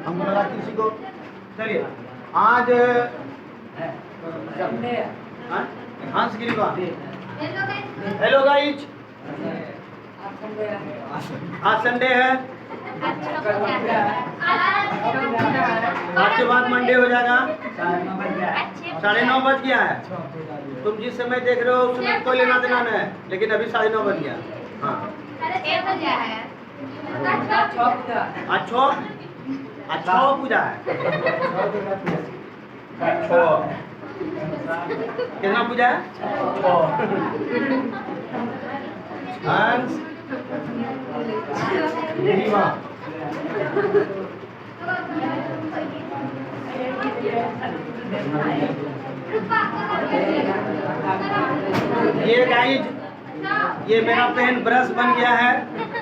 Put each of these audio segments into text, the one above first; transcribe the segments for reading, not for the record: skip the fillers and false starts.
हमको लगा किसी को। चलिए आज हंस गिरी हेलो गाइज, आज संडे है, आज के बाद मंडे हो जाएगा। 9:30 बज गया है। तुम जिस समय देख रहे हो उस समय कोई लेना देना नहीं है, लेकिन अभी 9:30 बज गया। हाँ अच्छा पूजा है। कितना पूजा है? हंस ये गाइज, ये मेरा पेन ब्रश बन गया है।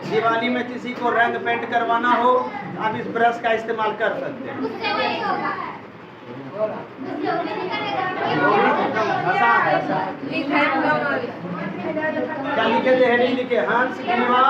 दिवाली में किसी को रंग पेंट करवाना हो आप इस ब्रश का इस्तेमाल कर सकते हैं। क्या लिखे थे? हेडिंग लिखे हंस गिरीवा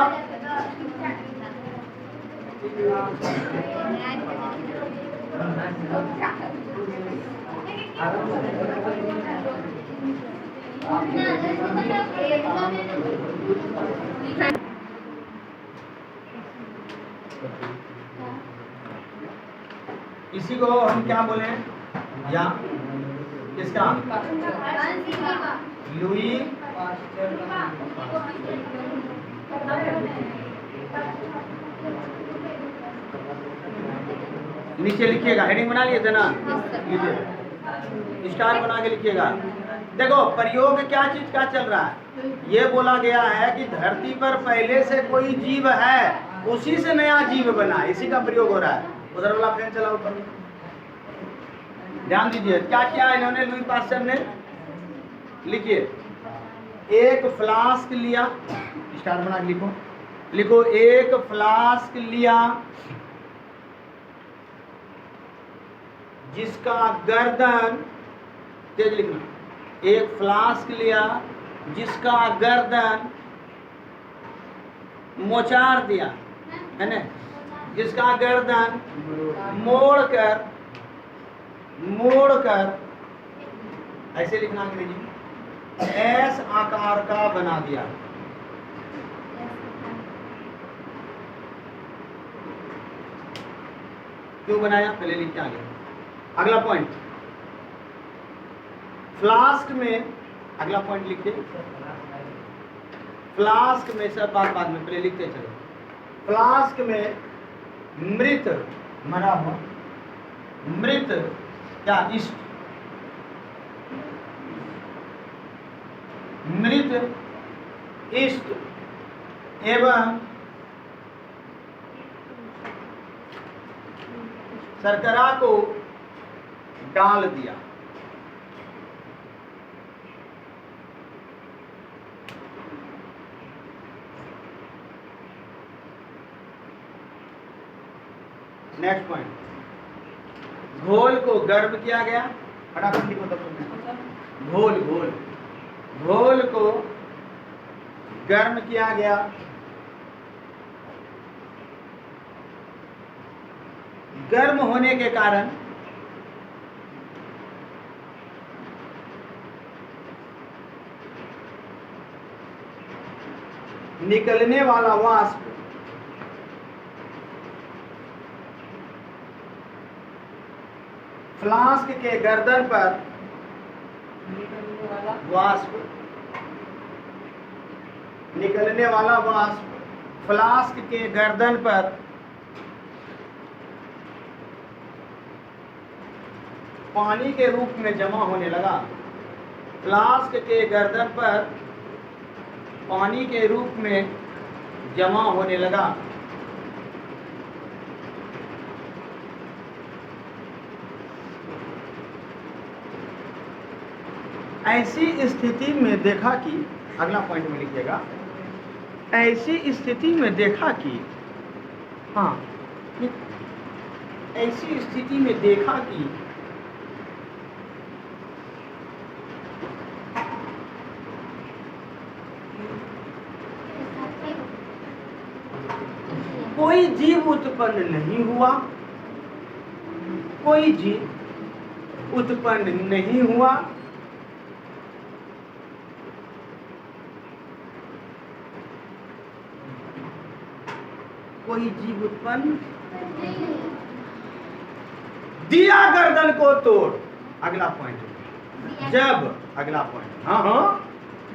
इसी को हम क्या बोले? या किसका? लुई नीचे लिखिएगा, हेडिंग बना लिए थे ना, लिखिए स्टार बना के लिखिएगा। देखो प्रयोग क्या चीज का चल रहा है। ये बोला गया है कि धरती पर पहले से कोई जीव है, उसी से नया जीव बना, इसी का प्रयोग हो रहा है। उधर वाला फैन चलाओ ऊपर, ध्यान दीजिए क्या क्या इन्होंने लुई पास्चर ने लिखिए। एक फ्लास्क लिया, स्टार बना के लिखो, लिखो एक फ्लास्क लिया जिसका गर्दन, तेज लिखना, एक फ्लास्क लिया जिसका गर्दन मोचार दिया, है ना, जिसका गर्दन मोड़कर ऐसे लिखना अंग्रेजी में, एस आकार का बना दिया। क्यों बनाया पहले लिख के आगे। अगला पॉइंट, फ्लास्क में, अगला पॉइंट लिखिए, फ्लास्क में, सब बात बाद में, पहले लिखते चलो। फ्लास्क में मृत, मरा हुआ, मृत क्या इष्ट, मृत इष्ट एवं शर्करा को डाल दिया। नेक्स्ट पॉइंट, घोल को गर्म किया गया। फटाफट लिखो तब। घोल घोल घोल को गर्म किया गया। गर्म होने के कारण निकलने वाला वाष्प फ्लास्क के गर्दन पर, वाष्प निकलने वाला वाष्प फ्लास्क के गर्दन पर पानी के रूप में जमा होने लगा। फ्लास्क के गर्दन पर पानी के रूप में जमा होने लगा। ऐसी स्थिति में देखा कि, अगला पॉइंट में लिखिएगा, ऐसी स्थिति में देखा कि, हाँ, ऐसी स्थिति में देखा कि कोई जीव उत्पन्न नहीं हुआ कोई जीव उत्पन्न नहीं हुआ, कोई जीव उत्पन्न दिया गर्दन को तोड़। अगला पॉइंट, जब अगला पॉइंट, हाँ हाँ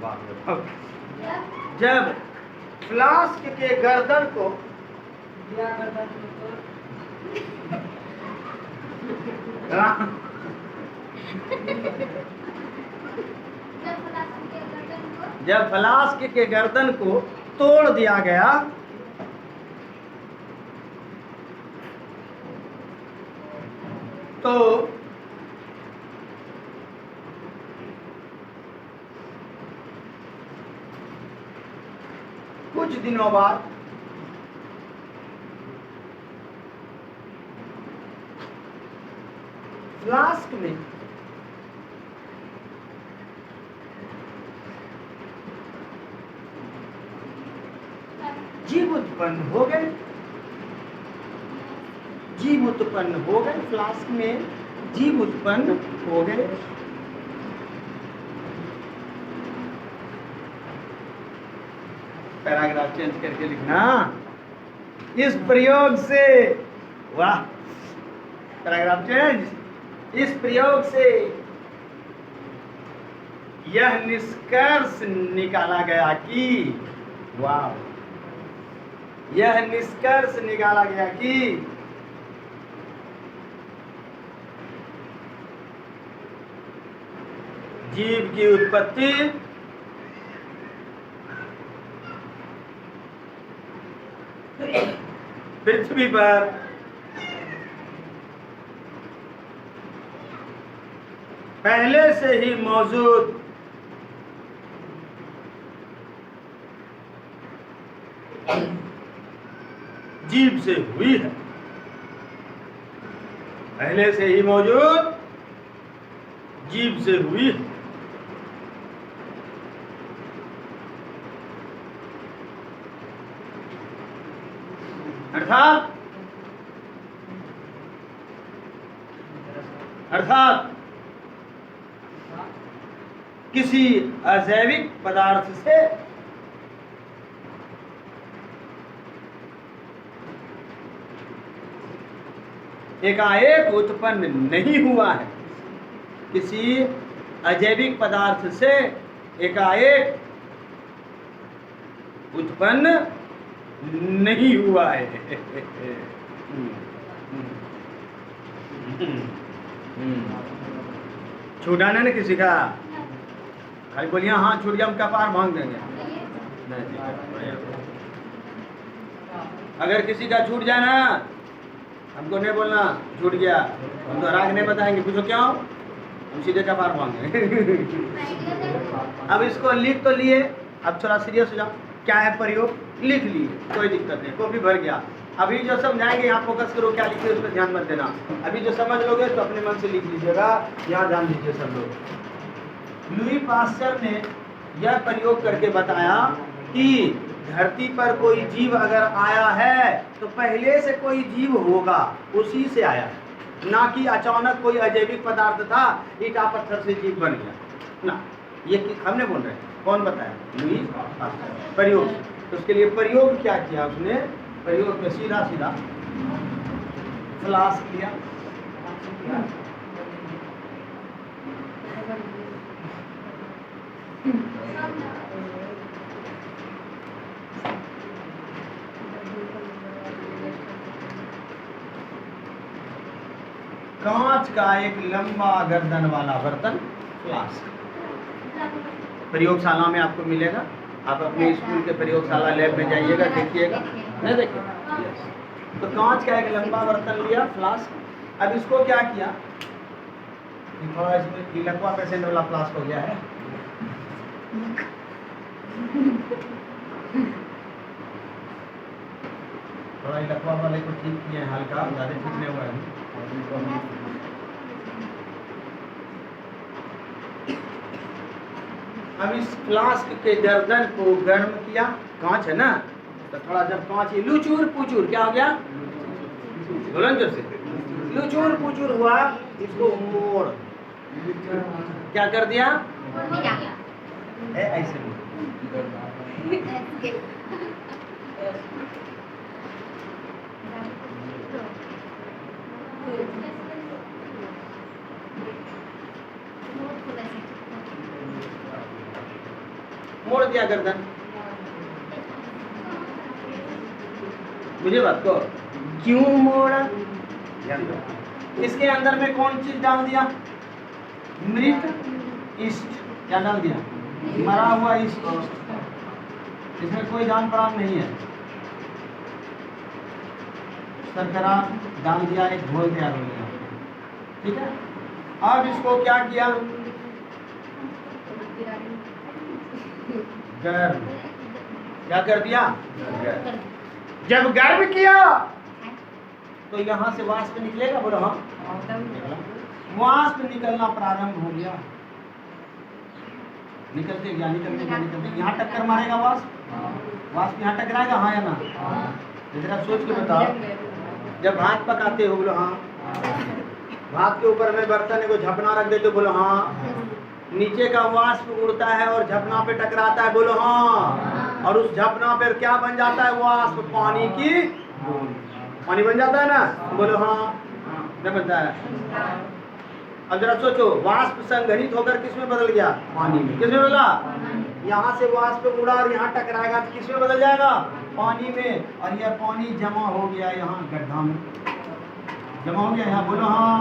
बात बताओ, जब फ्लास्क के गर्दन को दिया गर्दन को तोड़, जब फ्लास्क के गर्दन को तोड़ दिया गया तो कुछ दिनों बाद फ्लास्क में जीव उत्पन्न हो गए, जीव उत्पन्न हो गए, फ्लास्क में जीव उत्पन्न हो गए। पैराग्राफ चेंज करके लिखना, इस प्रयोग से, वाह, पैराग्राफ चेंज, इस प्रयोग से यह निष्कर्ष निकाला गया कि, वाह, यह निष्कर्ष निकाला गया कि जीव की उत्पत्ति पृथ्वी पर पहले से ही मौजूद जीव से हुई है, पहले से ही मौजूद जीव से हुई है। अर्थात किसी अजैविक पदार्थ से एकाएक उत्पन्न नहीं हुआ है, किसी अजैविक पदार्थ से एकाएक उत्पन्न नहीं हुआ है। छूटा ना किसी का, खाली बोलिए हाँ छूट गया, हम कपार भांग देंगे। अगर किसी का छूट जाए ना, हमको नहीं बोलना छूट गया, हम तो राग नहीं बताएंगे, पूछो क्यों, हम सीधे कपार भांगे। अब इसको लिख तो लिए, अब थोड़ा सीरियस हो जाओ, क्या है प्रयोग, लिख लिए, कोई दिक्कत नहीं, कॉपी भर गया। अभी जो समझाएंगे यहाँ फोकस करो, क्या लिखिए उस पर ध्यान मत देना। अभी जो समझ लोगे तो अपने मन से लिख लीजिएगा, यहाँ ध्यान दीजिए सब लोग। लुई पास्चर ने यह प्रयोग करके बताया कि धरती पर कोई जीव अगर आया है तो पहले से कोई जीव होगा, उसी से आया है, ना कि अचानक कोई अजैविक पदार्थ था, ईटा पत्थर से जीव बन गया ना। ये हमने बोल रहे हैं, कौन बताया, लुई पास्चर, प्रयोग। तो उसके लिए प्रयोग क्या किया उसने, प्रयोग में सीधा सीधा फ्लास्क लिया, कांच का एक लंबा गर्दन वाला बर्तन, फ्लास्क, प्रयोगशाला में आपको मिलेगा। आप अपने स्कूल के प्रयोगशाला लैब में जाइएगा, देखिएगा, नहीं देखिए। तो कांच का एक लंबा बर्तन लिया, फ्लास्क। अब इसको क्या किया, थोड़ा इसमें लकवा पेशेंट वाला फ्लास्क हो गया है, थोड़ा लकवा वाले को ठीक किए हैं, हल्का, ज़्यादा ठीक नहीं हुआ है। अब इस फ्लास्क के गर्दन को गर्म किया, कांच है ना, तो थोड़ा जब कांच लुचूर पुचूर क्या हो गया, बोलन जोर से, लुचुर पुचुर हुआ, इसको मोड़, क्या कर दिया? ऐसे मोड़ दिया गर्दन। मुझे बात को क्यों मोड़ा? इसके अंदर में कौन चीज डाल दिया? मृत इष्ट। क्या डाल दिया? मरा हुआ इष्ट। इसमें कोई जान प्राण नहीं है। शर्करा डाल दिया, एक घोल तैयार हो गया। ठीक है, अब इसको क्या किया? गर्म। क्या कर दिया? गर्म। जब गर्म किया तो यहाँ से वाष्प निकलेगा। बोलो हाँ, वाष्प निकलना प्रारंभ हो गया। निकलते गया, निकलते गया, निकलते। यहाँ टक्कर मारेगा वाष्प, वाष्प यहाँ टकराएगा, हाँ या ना? जरा सोच के बताओ। जब भात पकाते हो, बोलो हाँ। भात के ऊपर में बर्तन को झपना रख देते हो, बोलो हाँ। नीचे का वाष्प उड़ता है और झपना पे टकराता है, बोलो हाँ। और उस झपना पर क्या बन जाता है? वाष्प, पानी की बूंद। पानी बन जाता है ना, बोलो हाँ। नहीं बनता है? अब जरा सोचो, वाष्प संघनित होकर किस में बदल गया? पानी में। किस में बदला? यहाँ से वाष्प उड़ा और यहाँ टकराएगा तो किस में बदल जाएगा? पानी में। और यह पानी जमा हो गया यहाँ गड्ढा में, जमा हो गया यहाँ, बोलो हाँ।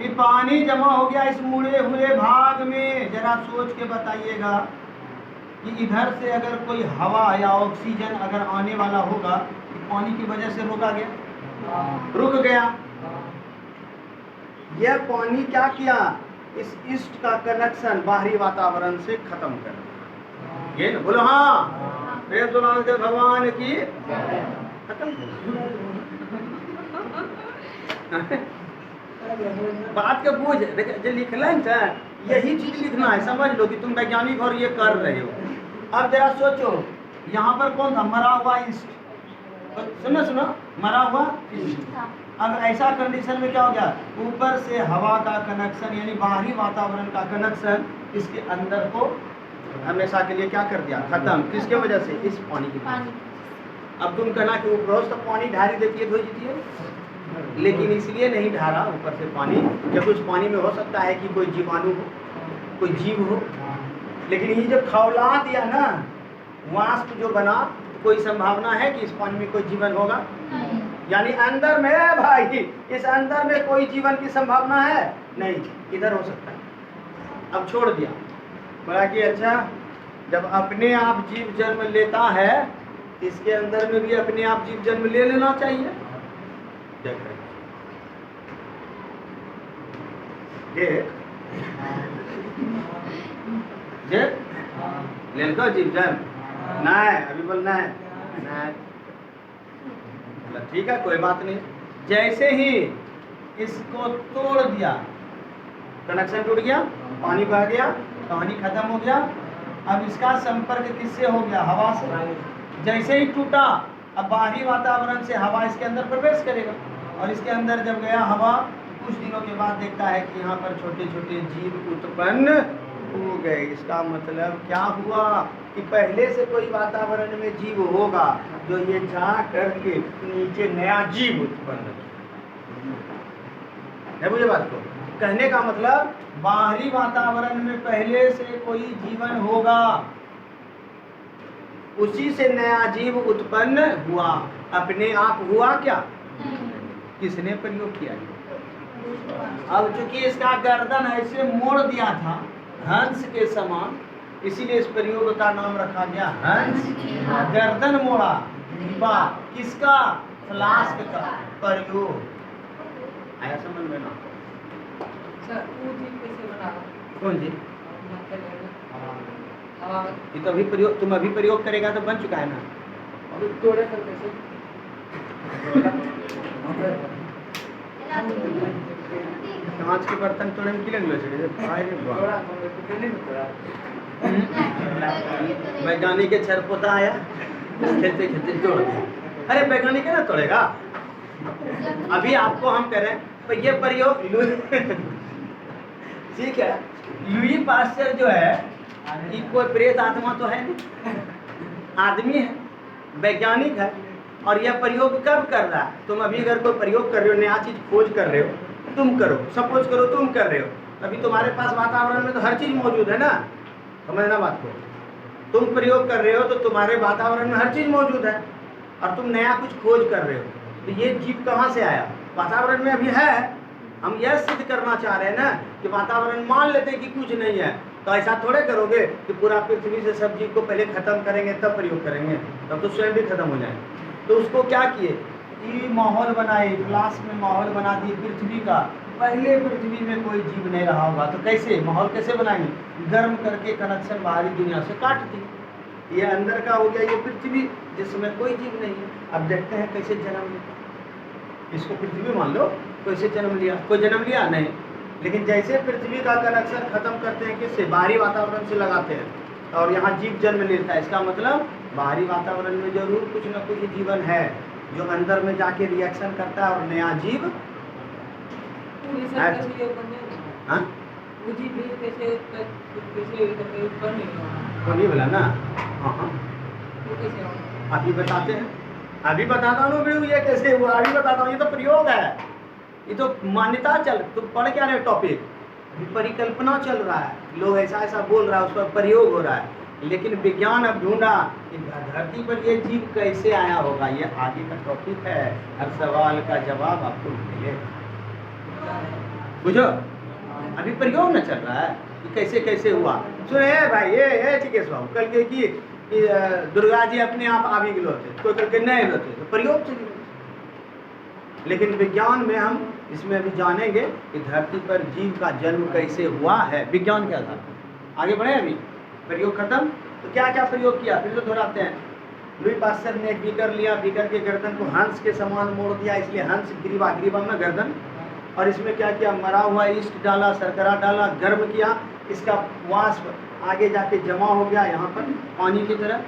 ये पानी जमा हो गया इस मुड़े हुए भाग में। जरा सोच के बताइएगा कि इधर से अगर कोई हवा या ऑक्सीजन अगर आने वाला होगा तो पानी की वजह से रोका गया, रुक गया। यह पानी क्या किया? इस ईस्ट का कनेक्शन बाहरी वातावरण से खत्म कर दिया। ये ना, बोलो हाँ। प्रेम सुनाते भगवान की खत्म। बात के बूझ जो लिखना है, यही चीज लिखना है। समझ लो कि तुम वैज्ञानिक और ये कर रहे हो। अब जरा सोचो, यहाँ पर कौन था? मरा हुआ ईस्ट। सुनो सुनो, मरा हुआ ईस्ट। अब ऐसा कंडीशन में क्या हो गया? ऊपर से हवा का कनेक्शन यानी बाहरी वातावरण का कनेक्शन इसके अंदर को हमेशा के लिए क्या कर दिया? खत्म। किसके वजह से? इस पानी की पानी। अब तुम कहना कि ऊपर तो पानी ढारी देती है, धो देती है, लेकिन इसलिए नहीं ढारा ऊपर से पानी, जब उस पानी में हो सकता है कि कोई जीवाणु हो, कोई जीव हो। लेकिन ये जब खौला दिया ना, वाष्प जो बना, कोई संभावना है कि इस पानी में कोई जीवन होगा? यानी अंदर में भाई, इस अंदर में कोई जीवन की संभावना है नहीं, इधर हो सकता है। अब छोड़ दिया, बोला कि अच्छा जब अपने आप जीव जन्म लेता है, इसके अंदर में भी अपने आप जीव जन्म ले लेना चाहिए। देख लेनको जीव जन्म नहीं, अभी बोलना है नहीं। ठीक है, कोई बात नहीं। जैसे ही इसको तोड़ दिया, कनेक्शन टूट गया, पानी बह गया, कहानी खत्म हो गया। अब इसका संपर्क किससे हो गया? हवा से। जैसे ही टूटा, अब बाहरी वातावरण से हवा इसके अंदर प्रवेश करेगा, और इसके अंदर जब गया हवा, कुछ दिनों के बाद देखता है कि यहाँ पर छोटे छोटे जीव उत्पन्न हो गए। इसका मतलब क्या हुआ कि पहले से कोई वातावरण में जीव होगा, जो ये जा करके नीचे नया जीव उत्पन्न है। मुझे बात को कहने का मतलब, बाहरी वातावरण में पहले से कोई जीवन होगा, उसी से नया जीव उत्पन्न हुआ। अपने आप हुआ क्या? किसने प्रयोग किया? अब चूंकि इसका गर्दन ऐसे मोड़ दिया था हंस के समान, इसीलिए इस प्रयोग का नाम रखा गया हंस। गर्दन मोड़ा, किसका? फ्लास्क का प्रयोग। आया समझ में ना? कौन जी? ये तो अभी प्रयोग, तुम अभी प्रयोग करेगा तो बन चुका है ना। कांच के बर्तन तोड़े में किलन वैज्ञानिक के छरपोता आया, खेलते खेलते तोड़ दिया। अरे वैज्ञानिक है ना तोड़ेगा। अभी आपको हम कह रहे हैं तो ये प्रयोग ठीक है। लुई पास्चर जो है ये कोई प्रेत आत्मा तो है नहीं, आदमी है, वैज्ञानिक है, और यह प्रयोग कब कर रहा है? तुम अभी अगर कोई प्रयोग कर रहे हो, नया चीज खोज कर रहे हो, तुम करो, सपोज करो तुम कर रहे हो, अभी तुम्हारे पास वातावरण में तो हर चीज मौजूद है ना, समझना बात को। तुम प्रयोग कर रहे हो तो तुम्हारे वातावरण में हर चीज मौजूद है, और तुम नया कुछ खोज कर रहे हो, तो ये जीव कहाँ से आया? वातावरण में अभी है। हम यह सिद्ध करना चाह रहे हैं ना कि वातावरण मान लेते हैं कि कुछ नहीं है, तो ऐसा थोड़े करोगे कि पूरा पृथ्वी से सब जीव को पहले खत्म करेंगे तब प्रयोग करेंगे, तब तो स्वयं भी खत्म हो जाएंगे। तो उसको क्या किए, ये माहौल बनाए, क्लास में माहौल बना दिए पृथ्वी का। पहले पृथ्वी में कोई जीव नहीं रहा होगा, तो कैसे माहौल कैसे बनाएंगे? गर्म करके कनेक्शन बाहरी दुनिया से काट दिए। ये अंदर का हो गया ये पृथ्वी, जिसमें कोई जीव नहीं है। अब देखते हैं कैसे जन्म लिया। इसको पृथ्वी मान लो, कैसे जन्म लिया? कोई जन्म लिया नहीं, लेकिन जैसे पृथ्वी का कनेक्शन खत्म करते हैं किससे? बाहरी वातावरण से लगाते हैं, और यहाँ जीव जन्म लेता है। इसका मतलब बाहरी वातावरण में जरूर कुछ न कुछ जीवन है जो अंदर में जाके रिएक्शन करता है और नया जीव नहीं बोला ना। हाँ, अभी बताते हैं, अभी बताता हूँ ये कैसे हुआ, अभी बताता हूँ। ये तो प्रयोग है, ये तो मान्यता चल, तुम पढ़ क्या रहे टॉपिक, अभी परिकल्पना चल रहा है, लोग ऐसा ऐसा बोल रहा है, उस पर प्रयोग हो रहा है। लेकिन विज्ञान अब ढूंढा कि धरती पर ये जीव कैसे आया होगा, ये आगे का टॉपिक है। हर सवाल का जवाब आपको मिलेगा, बुझो। अभी प्रयोग न चल रहा है कि कैसे कैसे हुआ। सुने भाई, ये चिकेश बाबू कल के कि दुर्गा जी अपने आप आवी गलो थे, कोई करके नहीं होते, तो प्रयोग चल रहा। लेकिन विज्ञान में हम इसमें अभी जानेंगे कि धरती पर जीव का जन्म कैसे हुआ है, विज्ञान के आधार पर। आगे बढ़े, अभी प्रयोग खत्म। तो क्या क्या प्रयोग किया फिर तो दोहराते हैं। लुई पास्चर ने एक बीकर लिया, बीकर के गर्दन को हंस के समान मोड़ दिया, इसलिए हंस ग्रीवा, ग्रीवा में गर्दन। और इसमें क्या किया, मरा हुआ ईस्ट डाला, शर्करा डाला, गर्म किया, इसका वाष्प आगे जाके जमा हो गया यहाँ पर पानी की तरह।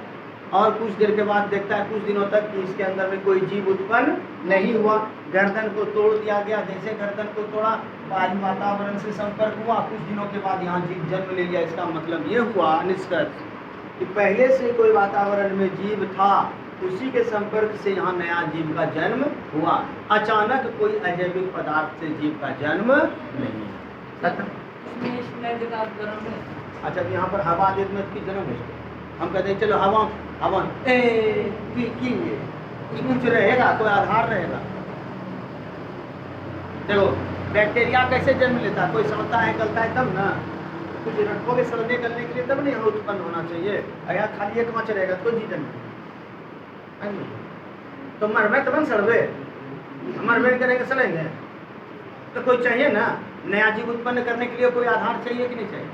और कुछ देर के बाद देखता है, कुछ दिनों तक, कि इसके अंदर में कोई जीव उत्पन्न नहीं हुआ। गर्दन को तोड़ दिया गया, जैसे गर्दन को तोड़ा, बाहरी वातावरण से संपर्क हुआ, कुछ दिनों के बाद यहाँ जीव जन्म ले लिया। इसका मतलब ये हुआ निष्कर्ष कि पहले से कोई वातावरण में जीव था, उसी के संपर्क से यहाँ नया जीव का जन्म हुआ। अचानक कोई अजैविक पदार्थ से जीव का जन्म नहीं। अच्छा, यहाँ पर हवा देने की जन्म है। हम कहते हैं चलो हवा हवा कुछ रहेगा, कोई आधार रहेगा। देखो बैक्टीरिया कैसे जन्म लेता है, कोई सड़ता है गलता है तब ना, कुछ रखोगे सड़ने गलने के लिए तब नहीं उत्पन्न होना चाहिए। अगर खाली एक कांच रहेगा तो जी जन्म तो मरबे तब न सड़बे, मरबे करेंगे सड़ेंगे, तो कोई चाहिए ना, नया जीव उत्पन्न करने के लिए कोई आधार चाहिए कि नहीं चाहिए?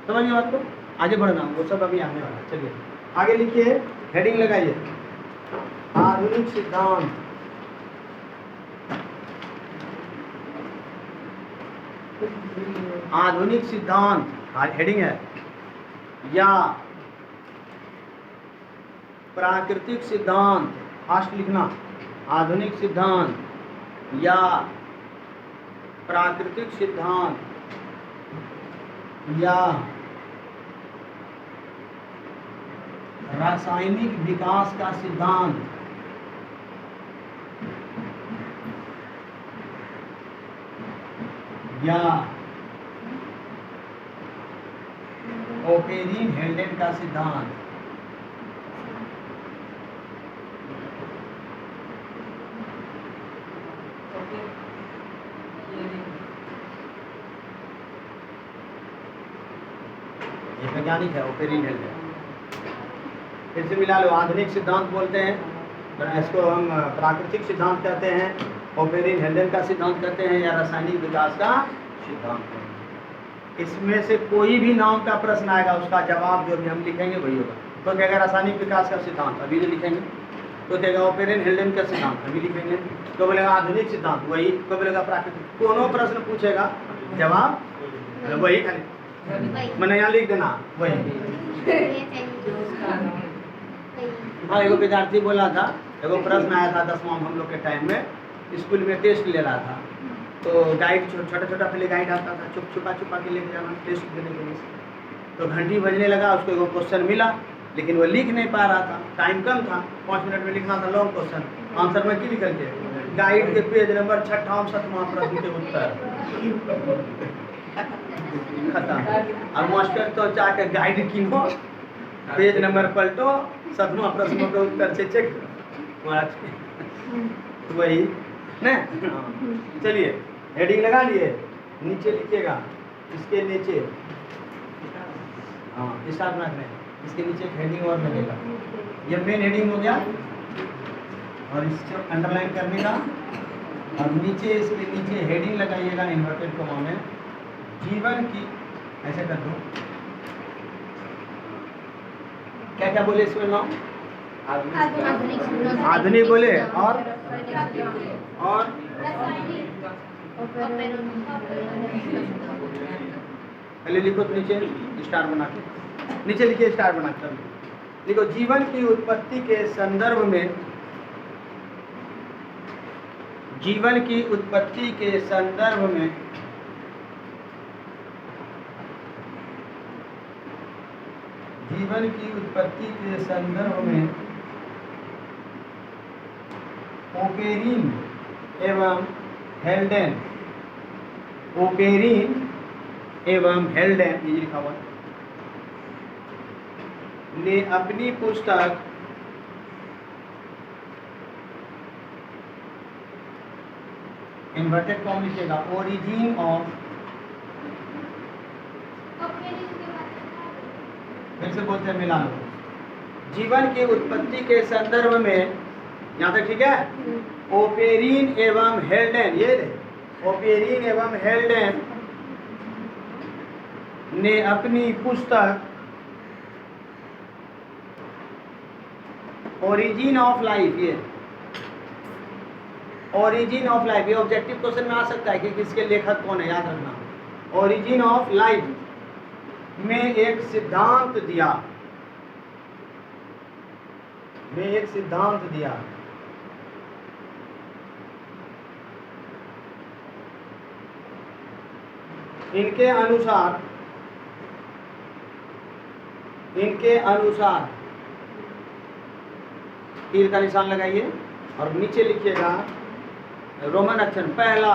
समझिए बात को, आगे बढ़ना, वो सब अभी आने वाला। चलिए आगे लिखिए, हेडिंग लगाइए, आधुनिक सिद्धांत। आधुनिक सिद्धांत हेडिंग है, या प्राकृतिक सिद्धांत, फास्ट लिखना, आधुनिक सिद्धांत या प्राकृतिक सिद्धांत या रासायनिक विकास का सिद्धांत। या ओपेरिन हेल्डेन का सिद्धांत। ये वैज्ञानिक है, ओपेरिन हेल्डेन। फिर से मिला लो, आधुनिक सिद्धांत बोलते हैं, इसको हम प्राकृतिक सिद्धांत कहते हैं, ओपेरिन हेल्डेन का सिद्धांत कहते हैं, या रासायनिक विकास का सिद्धांत कहते हैं। इसमें से कोई भी नाम का प्रश्न आएगा, उसका जवाब जो भी हम लिखेंगे वही होगा। तो कहेगा रासायनिक विकास का सिद्धांत, अभी जो लिखेंगे। तो कहेगा ओपेरिन हेल्डेन का सिद्धांत, अभी लिखेंगे। तो बोलेगा आधुनिक सिद्धांत, वही। तो बोलेगा प्राकृतिक। दोनों प्रश्न पूछेगा, जवाब वही, खाली मैंने यहाँ लिख देना वही। हाँ, एक विद्यार्थी बोला था देखो प्रश्न आया था 10वां हम लोग के टाइम में, स्कूल में टेस्ट ले रहा था, तो गाइड छोटा छोटा पहले गाइड आता था, छुपा के लेके जाना टेस्ट देने के लिए। तो घंटी बजने लगा, उसको एगो क्वेश्चन मिला, लेकिन वो लिख नहीं पा रहा था, टाइम कम था, 5 मिनट में लिखना था लॉन्ग क्वेश्चन, आंसर में की निकल के गाइड के पेज नंबर 6वां 7वां प्रश्न के उत्तर खत्म। और मास्टर तो जाके गाइड कीनो, पेज नंबर पलटो, 7वां प्रश्न के उत्तर से चेक वही न। चलिए हेडिंग लगा लिए, नीचे लिखिएगा, इसके नीचे हाँ स्टार्ट बना रहे हैं, इसके नीचे एक हेडिंग और लगेगा, ये मेन हेडिंग हो गया, और इसको अंडरलाइन करने का, और नीचे इसके नीचे हेडिंग लगाइएगा इन्वर्टेड कॉमा में, जीवन की, ऐसे कर दो, क्या क्या बोले इसमें नाम, आधुनिक बोले, और पहले लिखो तो नीचे स्टार बना के, नीचे लिखिए स्टार बना कर लिखो, जीवन की उत्पत्ति के संदर्भ में, जीवन की उत्पत्ति के संदर्भ में जीवन की उत्पत्ति के संदर्भ में ओपेरिन एवं हेल्डेन, ओपेरिन एवं हेल्डेन ये लिखा हुआ ने अपनी पुस्तक इन्वर्टेड कॉम लिखिएगा, ओरिजिन ऑफ, फिर से बोलते हैं मिला लो, जीवन की उत्पत्ति के संदर्भ में, यहाँ तक ठीक है, ओपेरिन एवं हेल्डेन, ये ओपेरिन एवं हेल्डेन ने अपनी पुस्तक ओरिजिन ऑफ लाइफ, ये ओरिजिन ऑफ लाइफ, ये ऑब्जेक्टिव क्वेश्चन में आ सकता है कि किसके लेखक कौन है, याद रखना, ओरिजिन ऑफ लाइफ में एक सिद्धांत दिया, में एक सिद्धांत दिया, इनके अनुसार तीर का निशान लगाइए, और नीचे लिखिएगा रोमन अक्षर, पहला,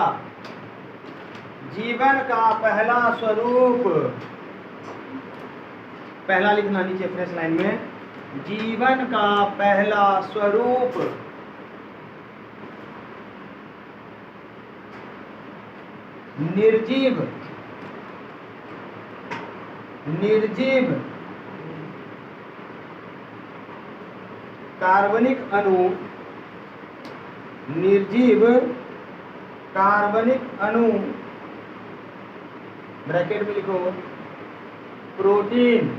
जीवन का पहला स्वरूप, पहला लिखना नीचे फ्रेश लाइन में, जीवन का पहला स्वरूप निर्जीव कार्बनिक अणु, निर्जीव कार्बनिक अणु, ब्रैकेट में लिखो प्रोटीन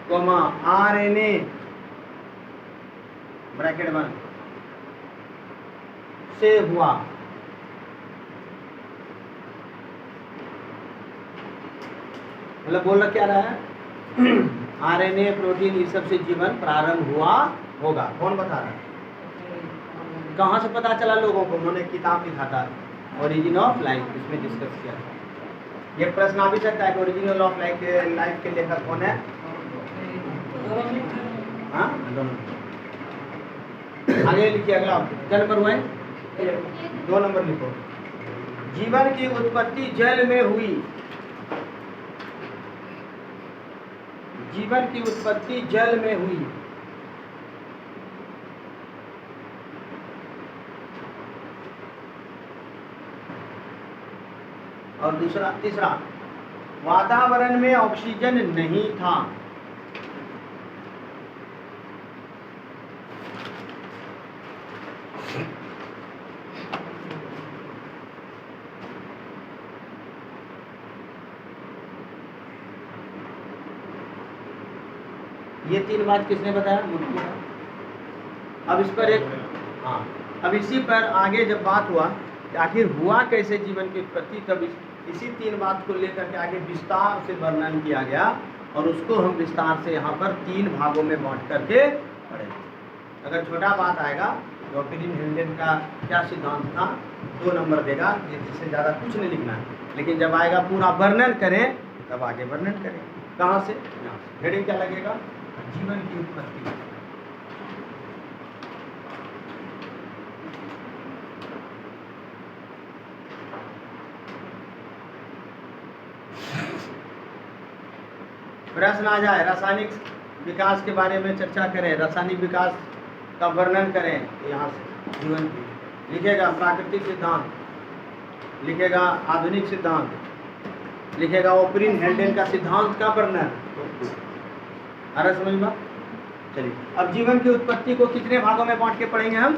कोमा आरएनए ब्रैकेट बंद से हुआ, मतलब बोलना क्या रहा है, आरएनए प्रोटीन ये सब से जीवन प्रारंभ हुआ होगा। कौन बता रहा है, कहाँ से पता चला लोगों को, उन्होंने किताब लिखा था ओरिजिन ऑफ लाइफ, इसमें डिस्कस किया था। ये प्रश्न आ भी सकता है कि ओरिजिन ऑफ लाइफ के लेखक कौन है, हाँ आगे लिखिए, अगला क्या नंबर हुआ है, 2 नंबर लिखो, जीवन की उत्पत्ति जल में हुई, जीवन की उत्पत्ति जल में हुई, और तीसरा वातावरण में ऑक्सीजन नहीं था, ये 3 बात किसने बताया, अब इस पर एक, हाँ अब इसी पर आगे जब बात हुआ आखिर हुआ कैसे जीवन की उत्पत्ति, तब इसी 3 बात को लेकर के आगे विस्तार से वर्णन किया गया, और उसको हम विस्तार से यहाँ पर 3 भागों में बांट करके पढ़ेंगे। अगर छोटा बात आएगा तो ऑपरीन हेल्डेन का क्या सिद्धांत था 2 नंबर देगा, जिससे ज़्यादा कुछ नहीं लिखना है। लेकिन जब आएगा पूरा वर्णन करें तब आगे वर्णन करें। कहाँ से? यहाँ से। हेडिंग क्या लगेगा? जीवन की उत्पत्ति। प्रश्न आ जाए रासायनिक विकास के बारे में चर्चा करें, रासायनिक विकास का वर्णन करें, यहाँ से जीवन की लिखेगा। प्राकृतिक सिद्धांत लिखेगा, आधुनिक सिद्धांत लिखेगा, ऑपरीन हेल्डेन का सिद्धांत का वर्णन। आ रहा समझ में? चलिए, अब जीवन की उत्पत्ति को कितने भागों में बांट के पढ़ेंगे हम?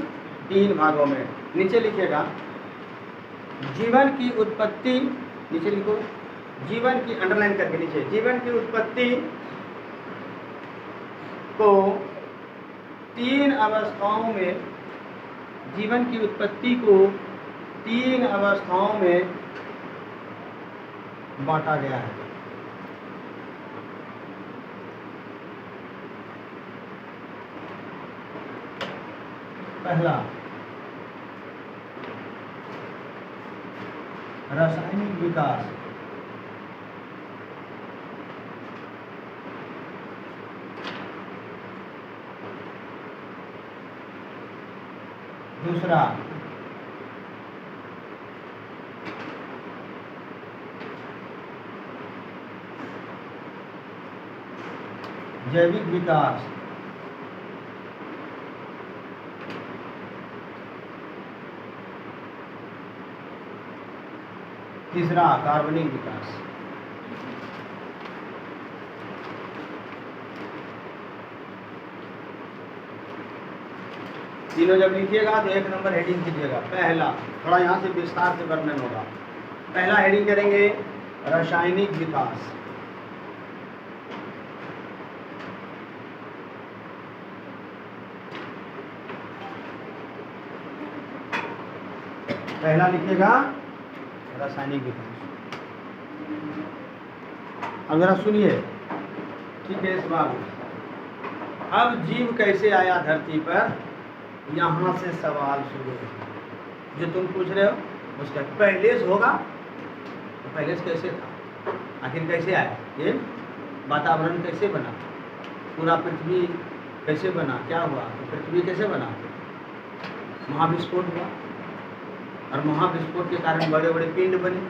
3 भागों में। नीचे लिखेगा जीवन की उत्पत्ति, नीचे लिखो जीवन की, अंडरलाइन करके नीचे, जीवन की उत्पत्ति को 3 अवस्थाओं में, जीवन की उत्पत्ति को 3 अवस्थाओं में बांटा गया है। पहला रासायनिक विकास, दूसरा जैविक विकास, तीसरा कार्बनिक विकास। तीनों जब लिखिएगा तो 1 नंबर हेडिंग कीजिएगा। पहला, थोड़ा यहाँ से विस्तार से वर्णन होगा। पहला हेडिंग करेंगे रासायनिक विकास। पहला लिखिएगा रासायनिक विकास। अब जरा सुनिए, ठीक है? इस बार अब जीव कैसे आया धरती पर, यहाँ से सवाल शुरू है। जो तुम पूछ रहे हो उसका पहले से होगा, तो पहले से कैसे था, आखिर कैसे आया, ये वातावरण कैसे बना, पूरा पृथ्वी कैसे बना, क्या हुआ, तो पृथ्वी कैसे बना, महाविस्फोट हुआ, और महाविस्फोट के कारण बड़े बड़े पिंड बने,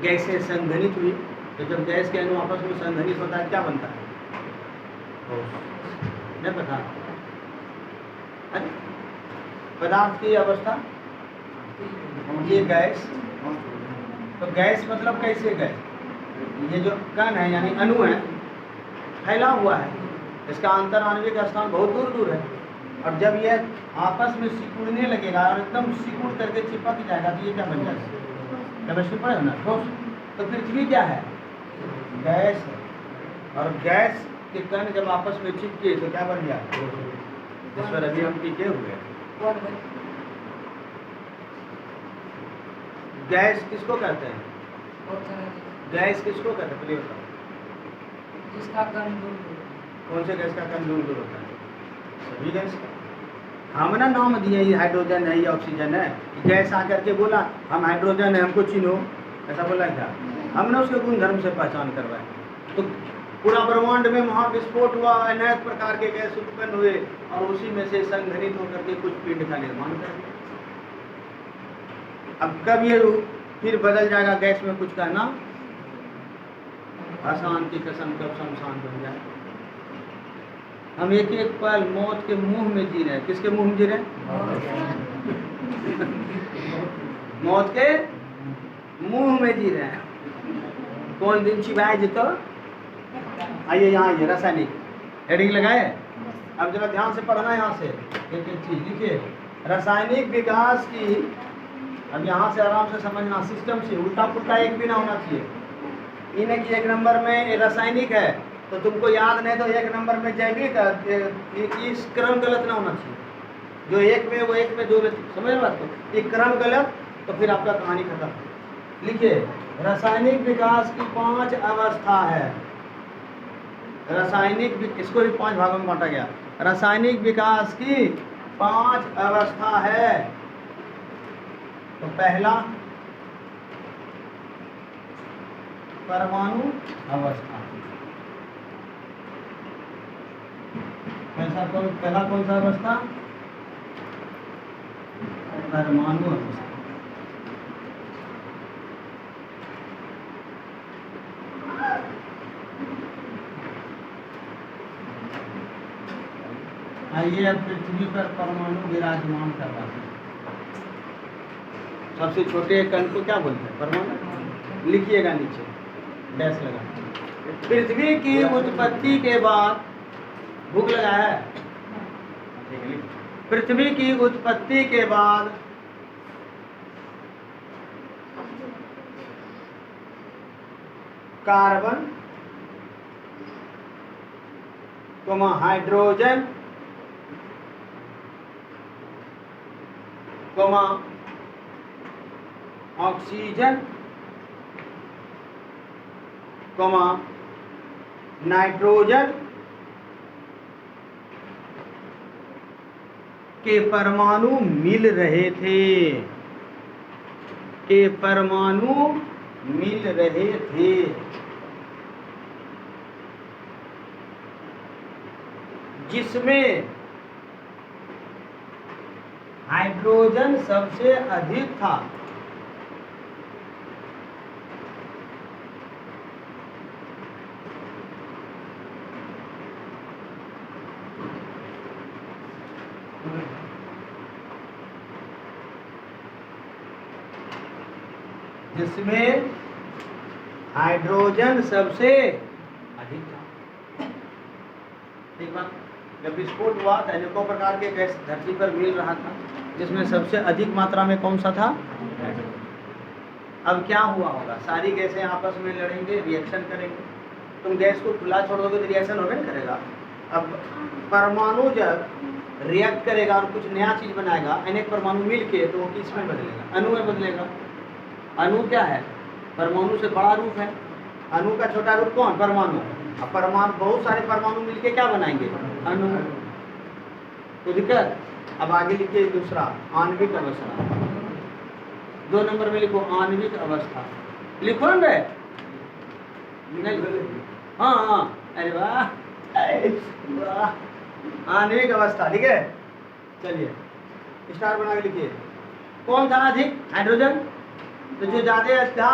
गैसें संघनित हुई। तो जब गैस के अणु आपस में संघनित होता है क्या बनता है? नहीं पता? पदार्थ की अवस्था, ये गैस, तो गैस मतलब कैसे गैस, ये जो कण है यानी अणु है, फैला हुआ है, इसका अंतराण्विक स्थान बहुत दूर दूर है, और जब ये आपस में सिकुड़ने लगेगा और एकदम सिकुड़ करके चिपक जाएगा तो ये क्या बन जाएगा? केमिस्ट्री पढ़े हो ना, ठोस। तो पृथ्वी क्या है? गैस है, और गैस के कण जब आपस में चिपके तो क्या बन गया? जिस पर अभी हम टिके हुए हैं। गैस किसको कहते हैं? गैस किसको कहते हैं? प्लीज बताओ। जिसका कण दूर, कौन से गैस का कण दूर दूर होता है? सभी गैस का। हमने नाम दिया, ये हाइड्रोजन है, ये ऑक्सीजन है। गैस आकर के बोला हम हाइड्रोजन है, हमको चिन्हो, ऐसा बोला क्या? हमने उसके गुण धर्म से पहचान करवाए। तो पूरा ब्रह्मांड में महाविस्फोट हुआ, अनेक प्रकार के गैस उत्पन्न हुए, और उसी में से संघनित होकर के कुछ पिंड का निर्माण कर दिया। अब कब ये फिर बदल जाएगा गैस में कुछ कहना आसान की कसम, कब शमशान बन जाए। हम एक एक पल मौत के मुंह में जी रहे हैं। किसके मुंह में जी रहे हैं? मौत के मुंह में जी रहे हैं। कौन दिन छिपाए जी? तो आइए यहाँ आइए, रासायनिक हेडिंग लगाए। अब जरा ध्यान से पढ़ना, यहाँ से एक एक चीज लिखिए। रासायनिक विकास की, अब यहाँ से आराम से समझना, सिस्टम से उल्टा पुल्टा एक भी ना होना चाहिए। इन्हें कि 1 नंबर में रासायनिक है तो तुमको याद नहीं, तो 1 नंबर में जैविक है, इस क्रम गलत ना होना चाहिए। जो एक में वो एक में, जो समझ बात को, ये क्रम गलत तो फिर आपका कहानी खत्म। लिखिए, रासायनिक विकास की 5 अवस्था है। रासायनिक, इसको भी 5 भागों में बांटा गया। रासायनिक विकास की 5 अवस्था है। तो पहला परमाणु अवस्था। पहला कौन सा अवस्था? परमाणु अवस्था। आइए अब पृथ्वी पर परमाणु विराजमान कर रहा है। सबसे छोटे कण को क्या बोलते हैं? परमाणु। लिखिएगा नीचे डैश लगा। पृथ्वी की उत्पत्ति के बाद, भूख लगा है? पृथ्वी की उत्पत्ति के बाद कार्बन, हाइड्रोजन, ऑक्सीजन, नाइट्रोजन के परमाणु मिल रहे थे। जिसमें हाइड्रोजन सबसे अधिक था। जिसमें हाइड्रोजन सबसे अधिक था। ठीक बात। जब विस्फोट हुआ तो अनेकों प्रकार के गैस धरती पर मिल रहा था, जिसमें सबसे अधिक मात्रा में कौन सा था? अब क्या हुआ होगा? सारी गैसें आपस में लड़ेंगे, रिएक्शन करेंगे। तुम गैस को खुला छोड़ दोगे तो रिएक्शन होगा नहीं करेगा। अब परमाणु जब रिएक्ट करेगा और कुछ नया चीज बनाएगा, अनेक परमाणु मिलके, तो वो किस में बदलेगा? अणु में बदलेगा। अणु क्या है? परमाणु से बड़ा रूप है। अणु का छोटा रूप कौन? परमाणु। अब परमाणु, बहुत सारे परमाणु मिलके क्या बनाएंगे? अणु। तो दिक्कत। अब आगे लिखिए दूसरा, आणविक अवस्था। 2 नंबर में लिखो आणविक अवस्था। लिखो ना बे? हाँ, अरे वाह, आणविक अवस्था। ठीक है, चलिए स्टार बना के लिखिए। कौन था अधिक? हाइड्रोजन। तो जो ज्यादा था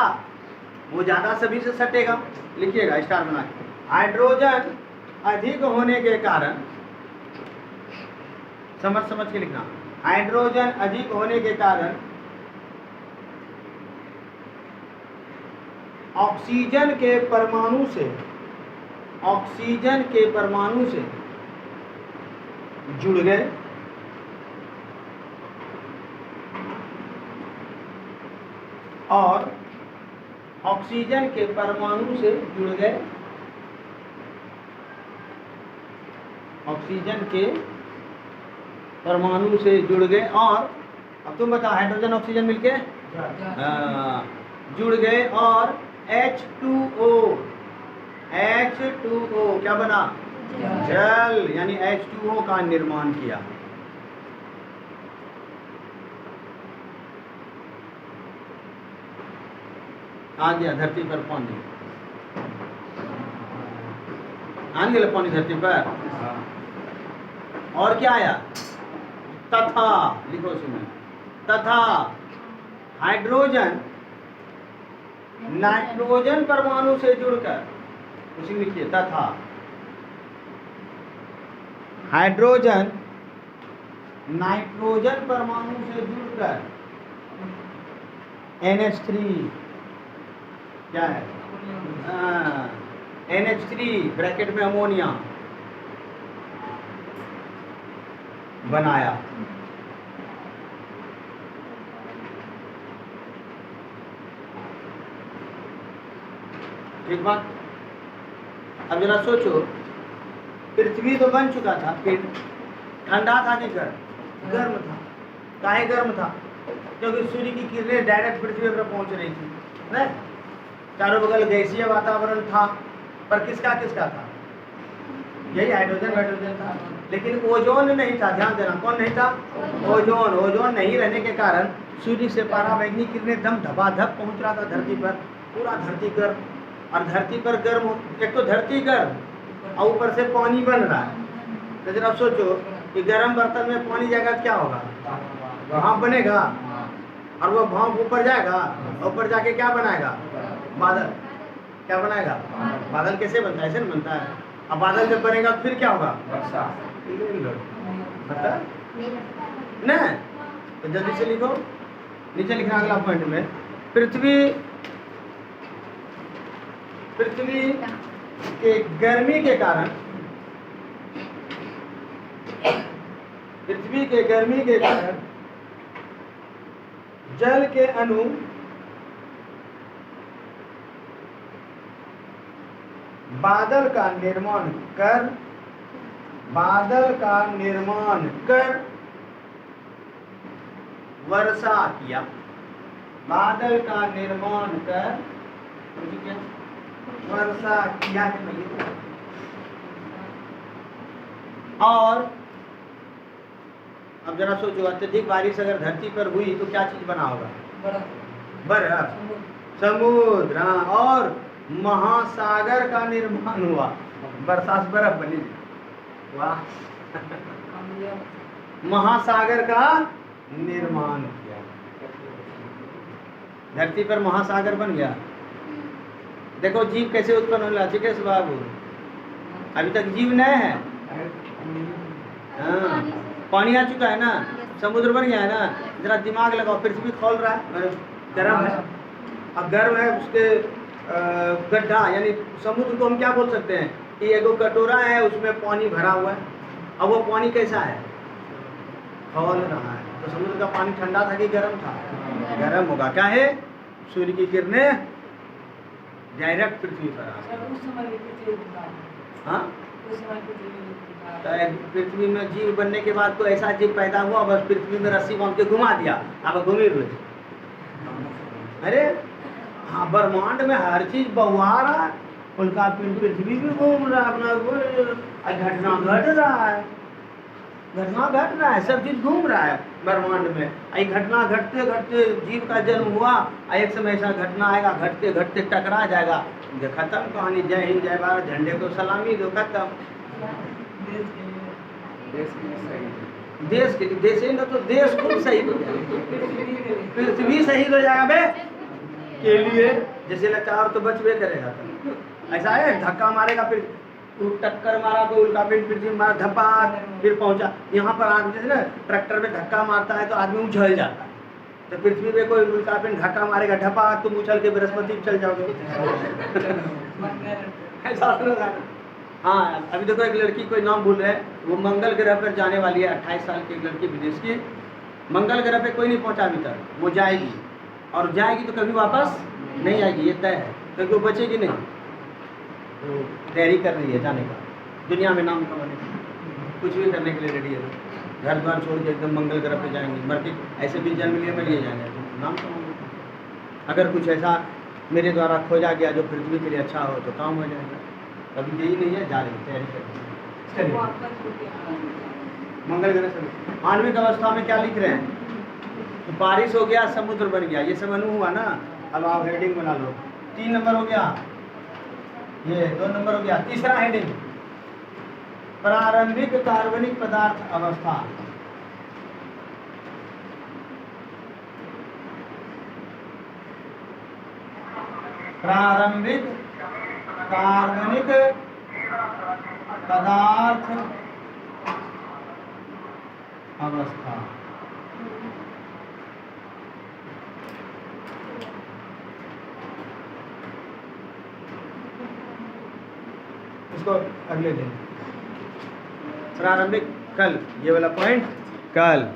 वो ज्यादा सभी से सटेगा। लिखिएगा स्टार बना के। हाइड्रोजन अधिक होने के कारण, समझ के लिखना, हाइड्रोजन अधिक होने के कारण ऑक्सीजन के परमाणु से जुड़ गए और ऑक्सीजन के परमाणु से जुड़ गए, ऑक्सीजन के परमाणु से जुड़ गए। और अब तुम बताओ, हाइड्रोजन ऑक्सीजन मिलके जुड़ गए और H2O क्या बना? जल, यानी H2O का निर्माण किया। आ गया धरती पर पानी, आ गया पानी धरती पर। और क्या आया? तथा, लिखो सुनो, तथा हाइड्रोजन नाइट्रोजन परमाणु से जुड़कर, उसी में लिखिए, तथा हाइड्रोजन नाइट्रोजन परमाणु से जुड़कर NH3 क्या है? NH3 ब्रैकेट में अमोनिया बनाया। ठीक बात। अब जरा सोचो, पृथ्वी तो बन चुका था, फिर ठंडा था कि गर्म था? काहे गर्म था? क्योंकि सूर्य की किरणें डायरेक्ट पृथ्वी पर पहुंच रही थी, नहीं? चारों बगल गैसीय वातावरण था, पर किसका था? यही हाइड्रोजन था। लेकिन ओजोन नहीं था। ध्यान देना, कौन नहीं था? ओजोन। ओजोन नहीं रहने के कारण सूर्य से पराबैंगनी किरणें दम धपाधप पहुंच रहा था धरती पर, पूरा धरती गर्म। और धरती पर गर्म, एक तो धरती गर्म और ऊपर से पानी बन रहा है। तो जरा सोचो कि गर्म बर्तन में पानी जाएगा तो क्या होगा? भाप बनेगा, और वो भाप ऊपर जाएगा, ऊपर जाके क्या बनाएगा? बादल। क्या बनाएगा? बादल। कैसे बनता है? ऐसे नहीं बनता है। अब बादल जब बनेगा तो फिर क्या होगा? पता नहीं, तो जल्दी से लिखो, नीचे लिखना अगला पॉइंट में। पृथ्वी के गर्मी के कारण, पृथ्वी के गर्मी के कारण जल के अणु बादल का निर्माण कर वर्षा किया। बादल का निर्माण कर वर्षा किया। और अब जरा सोचो, अत्यधिक बारिश अगर धरती पर हुई तो क्या चीज बना होगा? बर्फ, समुद्र। और महासागर का निर्माण हुआ, बरसात से बर्फ बनी। वाह, महासागर का निर्माण किया, धरती पर महासागर बन गया। देखो जीव कैसे उत्पन्न होने लगा। कैसे बाबू? अभी तक जीव नहीं है। हाँ, पानी आ चुका है ना, समुद्र बन गया है ना। जरा दिमाग लगाओ, पृथ्वी खोल रहा है, गर्म है। अब गर्म है, उसके गड्ढा यानी समुद्र को हम क्या बोल सकते हैं कि एक कटोरा है, उसमें पानी भरा हुआ है। अब वो पानी कैसा है? खौल रहा है। तो समुद्र का पानी ठंडा था कि गर्म था? गर्म होगा। क्या है? सूर्य की किरणें डायरेक्ट पृथ्वी पर आ। हाँ, पृथ्वी में जीव बनने के बाद तो ऐसा जीव पैदा हुआ, बस पृथ्वी में रस्सी बांध के घुमा दिया, अब घूमी हुए। अरे हाँ, ब्रह्मांड में हर चीज बहुआ रहा है, उनका पृथ्वी भी घूम रहा है, अपना घटना घट रहा है, घटना घट रहा है, सब चीज घूम रहा है ब्रह्मांड में। आई घटना घटते घटते जीव का जन्म हुआ, एक समय ऐसा घटना आएगा, घटते घटते टकरा जाएगा, खत्म कहानी। जय हिंद, जय भारत, झंडे को सलामी दो, खत्म। देश के देश ही ना, तो देश खुद शहीद हो जाएगा, पृथ्वी शहीद हो जाएगा बे के लिए। जैसे लगता है और तो बचवे करेगा। ऐसा है, धक्का मारेगा, फिर टक्कर मारा तो उल्टा, फिर पृथ्वी मारा, धपा, फिर पहुंचा। यहाँ पर आदमी जैसे ना ट्रैक्टर में धक्का मारता है तो आदमी उछल जाता है, तो पृथ्वी पे कोई उल्टा फिर धक्का मारेगा, ढपा, तुम उछल के बृहस्पति चल जाओगे। ऐसा होगा। हाँ, अभी देखो एक लड़की, कोई नाम भूल रहे हैं, वो मंगल ग्रह पर जाने वाली है। 28 साल की एक लड़की, विदेश की। मंगल ग्रह पे कोई नहीं पहुंचा अभी तक, वो जाएगी, और जाएगी तो कभी वापस नहीं आएगी, ये तय है, क्योंकि वो बचेगी नहीं। तो तैयारी कर रही है जाने का, दुनिया में नाम कमाने का, कुछ भी करने के लिए रेडी है। घर द्वार छोड़ के एकदम मंगल ग्रह पे जाएंगे, मर के ऐसे भी जन्म लिए में लिए जाएंगे, नाम कमाएंगे। अगर कुछ ऐसा मेरे द्वारा खोजा गया जो पृथ्वी के लिए अच्छा हो तो काम हो जाएगा। अभी यही नहीं है, जा रही है, तैयारी कर रही है। मंगल ग्रह से आणविक अवस्था में क्या लिख रहे हैं? तो बारिश हो गया, समुद्र बन गया, ये सब अणु हुआ ना। अब आप हेडिंग बना लो। 3 नंबर हो गया, ये 2 नंबर हो गया। तीसरा हेडिंग, प्रारंभिक कार्बनिक पदार्थ अवस्था। प्रारंभिक कार्बनिक पदार्थ अवस्था। इसको अगले दिन, प्रारंभिक, कल ये वाला पॉइंट कल।